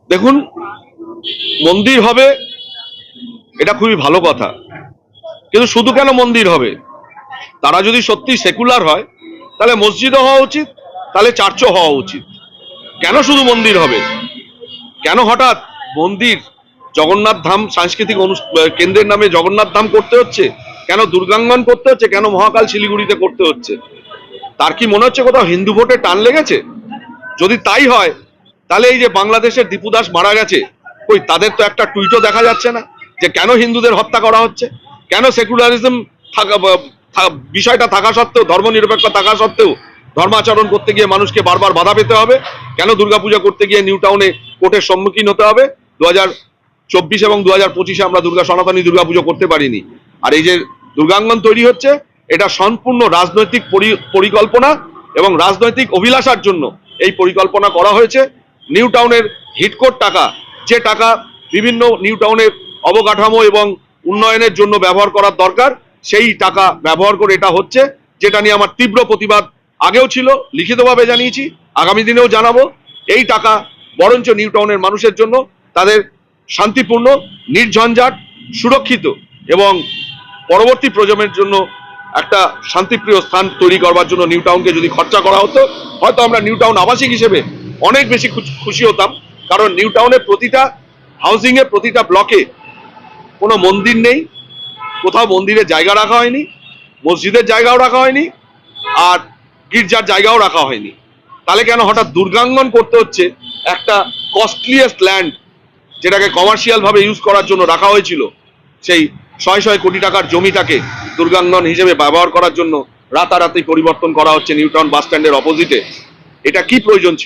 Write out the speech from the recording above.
দেখুন, মন্দির হবে এটা খুবই ভালো কথা, কিন্তু শুধু কেন মন্দির হবে? তারা যদি সত্যি সেকুলার হয় তাহলে মসজিদও হওয়া উচিত, তাহলে চার্চও হওয়া উচিত। কেন শুধু মন্দির হবে? কেন হঠাৎ মন্দির, জগন্নাথ ধাম সাংস্কৃতিক কেন্দ্রের নামে জগন্নাথ ধাম করতে হচ্ছে? কেন দুর্গাঙ্গন করতে হচ্ছে? কেন মহাকাল শিলিগুড়িতে করতে হচ্ছে? তার কি মনে হচ্ছে কোথাও হিন্দু ভোটে টান লেগেছে? যদি তাই হয়, তাহলে এই যে বাংলাদেশের দীপু দাস মারা গেছে, কই তাদের তো একটা টুইটও দেখা যাচ্ছে না যে কেন হিন্দুদের হত্যা করা হচ্ছে, কেন সেকুলারিজম বিষয়টা থাকা সত্ত্বেও, ধর্মনিরপেক্ষ থাকা সত্ত্বেও ধর্মাচরণ করতে গিয়ে মানুষকে বারবার বাধা পেতে হবে, কেন দুর্গাপূজা করতে গিয়ে নিউ টাউনে কোর্টের সম্মুখীন হতে হবে। 2024 এবং 2025 আমরা সনাতনী দুর্গাপুজো করতে পারিনি। আর এই যে দুর্গাঙ্গন তৈরি হচ্ছে, এটা সম্পূর্ণ রাজনৈতিক পরিকল্পনা এবং রাজনৈতিক অভিলাষার জন্য এই পরিকল্পনা করা হয়েছে। নিউ টাউনের হিটকোট টাকা, যে টাকা বিভিন্ন নিউ টাউনের অবকাঠামো এবং উন্নয়নের জন্য ব্যবহার করার দরকার, সেই টাকা ব্যবহার করে এটা হচ্ছে, যেটা নিয়ে আমার তীব্র প্রতিবাদ আগেও ছিল, লিখিতভাবে জানিয়েছি, আগামী দিনেও জানাবো। এই টাকা বরঞ্চ নিউ টাউনের মানুষের জন্য, তাদের শান্তিপূর্ণ, নির্ঝঞ্ঝাট, সুরক্ষিত এবং পরবর্তী প্রজন্মের জন্য একটা শান্তিপ্রিয় স্থান তৈরি করবার জন্য নিউ টাউনকে যদি খরচা করা হতো, হয়তো আমরা নিউ টাউন আবাসিক হিসেবে অনেক বেশি খুশি হতাম। কারণ নিউ টাউনের প্রতিটা হাউজিং এ, প্রতিটা ব্লকে কোনো মন্দির নেই, কোথাও মন্দিরের জায়গা রাখা হয়নি, মসজিদের জায়গাও রাখা হয়নি, আর গির্জার জায়গাও রাখা হয়নি। তাহলে কেন হঠাৎ দুর্গাঙ্গন করতে হচ্ছে? একটা কস্টলিয়েস্ট ল্যান্ড, যেটাকে কমার্শিয়াল ভাবে ইউজ করার জন্য রাখা হয়েছিল, সেই 100 কোটি টাকার জমিটাকে দুর্গাঙ্গন হিসেবে ব্যবহার করার জন্য রাতারাতি পরিবর্তন করা হচ্ছে নিউ টাউন বাস স্ট্যান্ডের অপোজিটে। এটা কি প্রয়োজন ছিল?